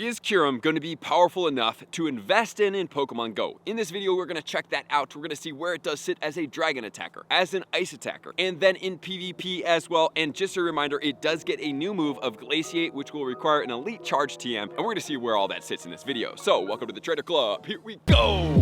Is Kyurem going to be powerful enough to invest in Pokemon Go? In this video, we're going to check that out. We're going to see where it does sit as a dragon attacker, as an ice attacker, and then in PvP as well. And just a reminder, it does get a new move of Glaciate, which will require an elite charge TM, and we're going to see where all that sits in this video. So, welcome to the Trader Club. Here we go!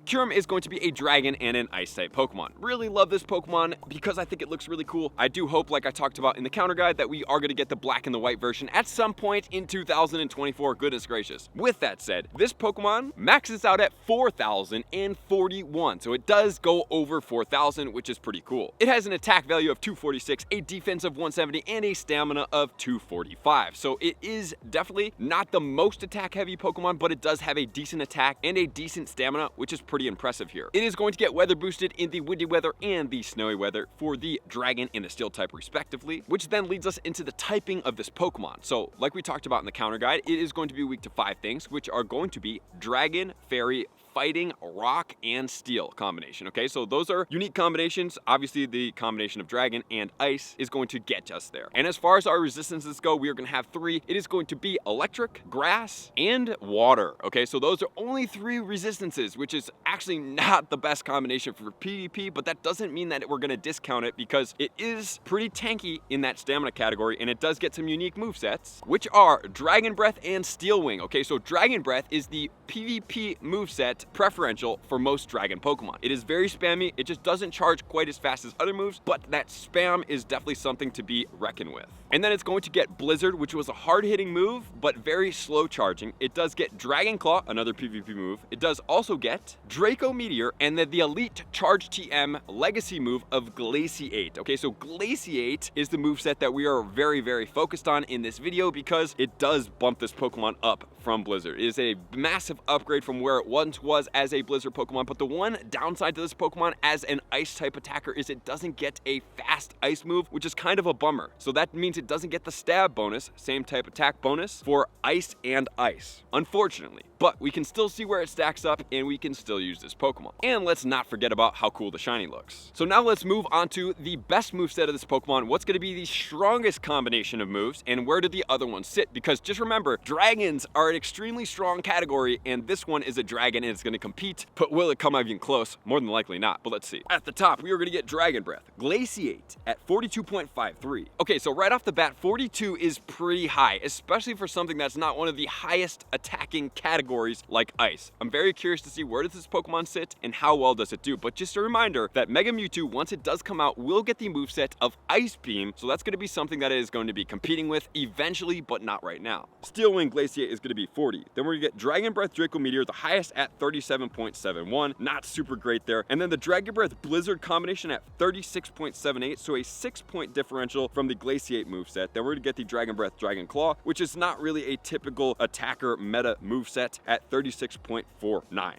Kyurem is going to be a dragon and an ice type Pokemon. Really love this Pokemon because I think it looks really cool. I do hope, like I talked about in the counter guide, that we are going to get the black and the white version at some point in 2024, goodness gracious. With that said, this Pokemon maxes out at 4,041, so it does go over 4,000, which is pretty cool. It has an attack value of 246, a defense of 170, and a stamina of 245, so it is definitely not the most attack heavy Pokemon, but it does have a decent attack and a decent stamina, which is pretty impressive here. It is going to get weather boosted in the windy weather and the snowy weather for the dragon and the steel type respectively, which then leads us into the typing of this Pokemon. So like we talked about in the counter guide, it is going to be weak to 5 things, which are going to be dragon, fairy, fighting, rock, and steel combination. Okay, so those are unique combinations. Obviously the combination of dragon and ice is going to get us there. And as far as our resistances go, we are going to have 3. It is going to be electric, grass, and water. Okay, so those are only 3 resistances, which is actually not the best combination for PvP, but that doesn't mean that we're going to discount it because it is pretty tanky in that stamina category, and it does get some unique movesets, which are Dragon Breath and Steel Wing. Okay, so Dragon Breath is the PvP moveset preferential for most dragon Pokemon. It is very spammy, it just doesn't charge quite as fast as other moves, but that spam is definitely something to be reckoned with. And then it's going to get Blizzard, which was a hard-hitting move, but very slow charging. It does get Dragon Claw, another PvP move. It does also get Draco Meteor, and then the elite charge TM legacy move of Glaciate. Okay, so Glaciate is the moveset that we are very, very focused on in this video because it does bump this Pokemon up from Blizzard. It is a massive upgrade from where it once was as a Blizzard Pokemon, but the one downside to this Pokemon as an ice type attacker is it doesn't get a fast ice move, which is kind of a bummer. So that means it doesn't get the stab bonus, same type attack bonus, for ice and ice, unfortunately. But we can still see where it stacks up, and we can still use this Pokemon. And let's not forget about how cool the shiny looks. So now let's move on to the best moveset of this Pokemon. What's going to be the strongest combination of moves, and where do the other ones sit? Because just remember, dragons are an extremely strong category, and this one is a dragon, and it's going to compete. But will it come even close? More than likely not, but let's see. At the top, we are going to get Dragon Breath. Glaciate at 42.53. Okay, so right off the bat, 42 is pretty high, especially for something that's not one of the highest attacking categories like ice. I'm very curious to see where does this Pokemon sit and how well does it do. But just a reminder that Mega Mewtwo, once it does come out, will get the moveset of Ice Beam, so that's going to be something that it is going to be competing with eventually, but not right now. Steel Wing Glaciate is going to be 40. Then we're going to get Dragon Breath Draco Meteor, the highest at 37.71. Not super great there. And then the Dragon Breath Blizzard combination at 36.78, so a 6-point differential from the Glaciate moveset. Then we're going to get the Dragon Breath Dragon Claw, which is not really a typical attacker meta moveset, at 36.49.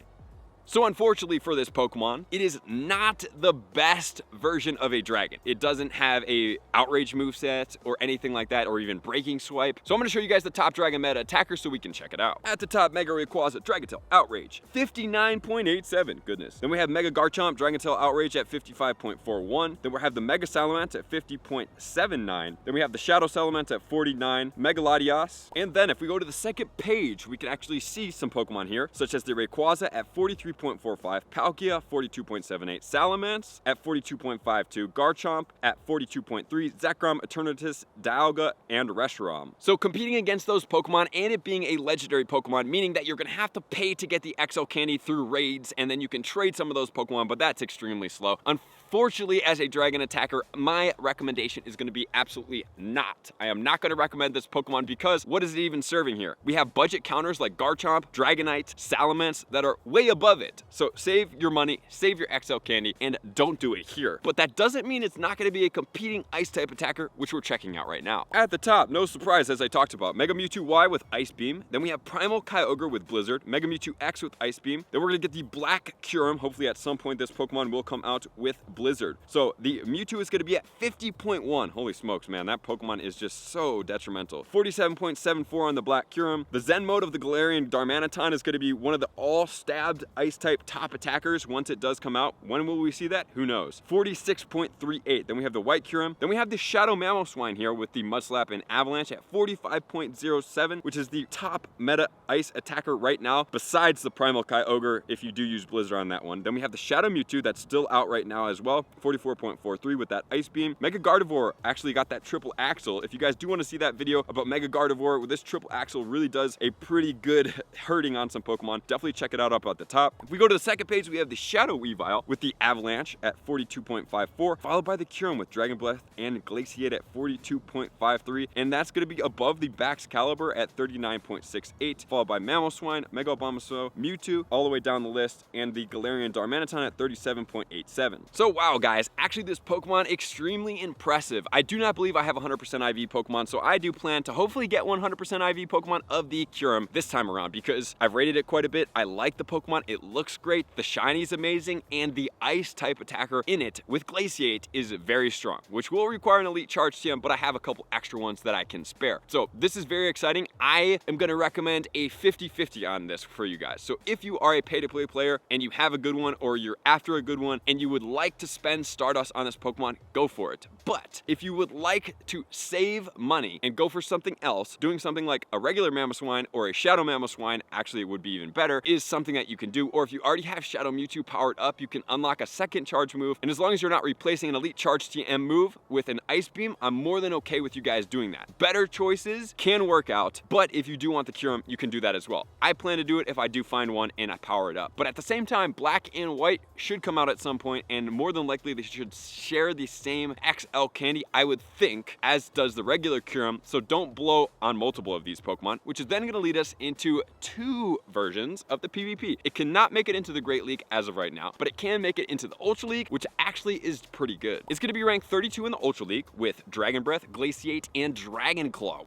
So unfortunately for this Pokemon, it is not the best version of a dragon. It doesn't have a outrage moveset or anything like that, or even breaking swipe. So I'm going to show you guys the top dragon meta attackers so we can check it out. At the top, Mega Rayquaza, Dragon Tail, Outrage, 59.87. Goodness. Then we have Mega Garchomp, Dragon Tail, Outrage at 55.41. Then we have the Mega Salamence at 50.79. Then we have the Shadow Salamence at 49. Mega Latias. And then if we go to the second page, we can actually see some Pokemon here, such as the Rayquaza at 43.45, Palkia 42.78, Salamence at 42.52, Garchomp at 42.3, Zekrom, Eternatus, Dialga, and Reshiram. So competing against those Pokemon and it being a legendary Pokemon, meaning that you're going to have to pay to get the XL candy through raids, and then you can trade some of those Pokemon, but that's extremely slow. Unfortunately, as a dragon attacker, my recommendation is going to be absolutely not. I am not going to recommend this Pokemon because what is it even serving here? We have budget counters like Garchomp, Dragonite, Salamence that are way above it. So save your money, save your XL candy, and don't do it here. But that doesn't mean it's not going to be a competing ice type attacker, which we're checking out right now. At the top, no surprise as I talked about, Mega Mewtwo Y with Ice Beam. Then we have Primal Kyogre with Blizzard, Mega Mewtwo X with Ice Beam. Then we're going to get the Black Kyurem. Hopefully at some point this Pokemon will come out with Blizzard. Blizzard. So the Mewtwo is going to be at 50.1. Holy smokes, man, that Pokemon is just so detrimental. 47.74 on the Black Kyurem. The Zen mode of the Galarian Darmanitan is going to be one of the all-stabbed Ice-type top attackers once it does come out. When will we see that? Who knows? 46.38. Then we have the White Kyurem. Then we have the Shadow Mamoswine here with the Mudslap and Avalanche at 45.07, which is the top meta Ice attacker right now, besides the Primal Kyogre if you do use Blizzard on that one. Then we have the Shadow Mewtwo that's still out right now as well, 44.43 with that Ice Beam. Mega Gardevoir actually got that triple axle. If you guys do want to see that video about Mega Gardevoir, with this triple axle really does a pretty good hurting on some Pokemon, definitely check it out up at the top. If we go to the second page, we have the Shadow Weavile with the Avalanche at 42.54, followed by the Kyurem with Dragon Breath and Glaciate at 42.53, and that's going to be above the Baxcalibur at 39.68, followed by Mamoswine, Mega Abomasnow, Mewtwo, all the way down the list, and the Galarian Darmanitan at 37.87. So wow guys, actually this Pokemon extremely impressive. I do not believe I have 100% IV Pokemon, so I do plan to hopefully get 100% IV Pokemon of the Kyurem this time around, because I've rated it quite a bit. I like the Pokemon, it looks great, the shiny is amazing, and the Ice type attacker in it with Glaciate is very strong, which will require an Elite Charge TM, but I have a couple extra ones that I can spare. So this is very exciting. I am going to recommend a 50-50 on this for you guys. So if you are a pay-to-play player and you have a good one, or you're after a good one and you would like to spend Stardust on this Pokemon, go for it. But if you would like to save money and go for something else, doing something like a regular Mamoswine or a Shadow Mamoswine, actually it would be even better, is something that you can do. Or if you already have Shadow Mewtwo powered up, you can unlock a second charge move, and as long as you're not replacing an Elite Charge TM move with an Ice Beam, I'm more than okay with you guys doing that. Better choices can work out, but if you do want the Kyurem, you can do that as well. I plan to do it if I do find one and I power it up. But at the same time, Black and White should come out at some point, and more than likely they should share the same XL candy, I would think, as does the regular Kyurem, so don't blow on multiple of these Pokemon, which is then going to lead us into two versions of the PvP. It cannot make it into the Great League as of right now, but it can make it into the Ultra League, which actually is pretty good. It's going to be ranked 32 in the Ultra League with Dragon Breath, Glaciate, and Dragon Claw.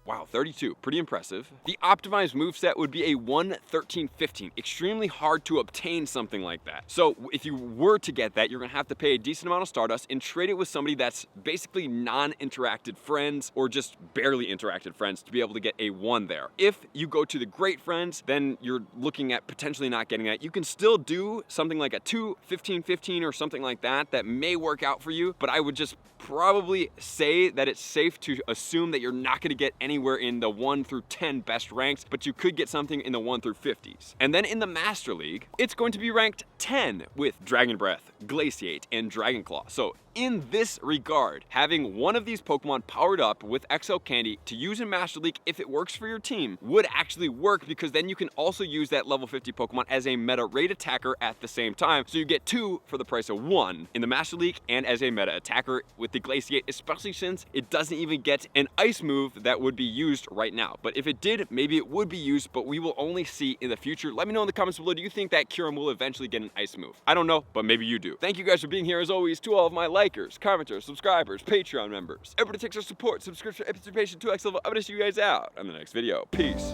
Wow, 32, pretty impressive. The optimized moveset would be a 1-13-15. Extremely hard to obtain something like that. So if you were to get that, you're gonna have to pay a decent amount of Stardust and trade it with somebody that's basically non-interacted friends or just barely interacted friends to be able to get a 1 there. If you go to the great friends, then you're looking at potentially not getting that. You can still do something like a 2-15-15 or something like that that may work out for you, but I would just probably say that it's safe to assume that you're not gonna get anywhere in the 1 through 10 best ranks, but you could get something in the 1 through 50s. And then in the Master League, it's going to be ranked 10 with Dragon Breath, Glaciate, and Dragon Claw. So in this regard, having one of these Pokemon powered up with XL Candy to use in Master League, if it works for your team, would actually work, because then you can also use that level 50 Pokemon as a meta raid attacker at the same time. So you get 2 for the price of 1 in the Master League and as a meta attacker with the Glaciate, especially since it doesn't even get an Ice move that would be used right now. But if it did, maybe it would be used, but we will only see in the future. Let me know in the comments below, do you think that Kyurem will eventually get an Ice move? I don't know, but maybe you do. Thank you guys for being here as always. To all of my likers, commenters, subscribers, Patreon members, everybody takes our support, subscription, participation to X level. I'm gonna see you guys out on the next video. Peace.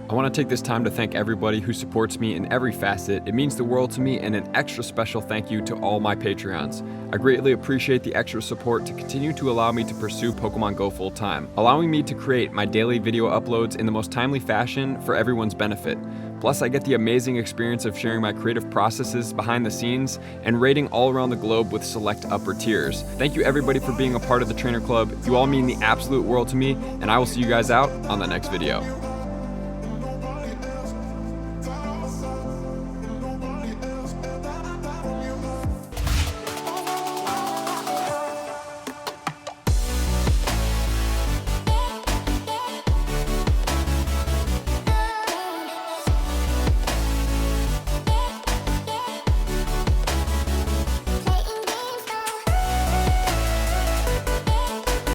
I want to take this time to thank everybody who supports me in every facet. It means the world to me, and an extra special thank you to all my Patreons. I greatly appreciate the extra support to continue to allow me to pursue Pokemon Go full time, allowing me to create my daily video uploads in the most timely fashion for everyone's benefit. Plus, I get the amazing experience of sharing my creative processes behind the scenes and raiding all around the globe with select upper tiers. Thank you everybody for being a part of the Trainer Club. You all mean the absolute world to me, and I will see you guys out on the next video.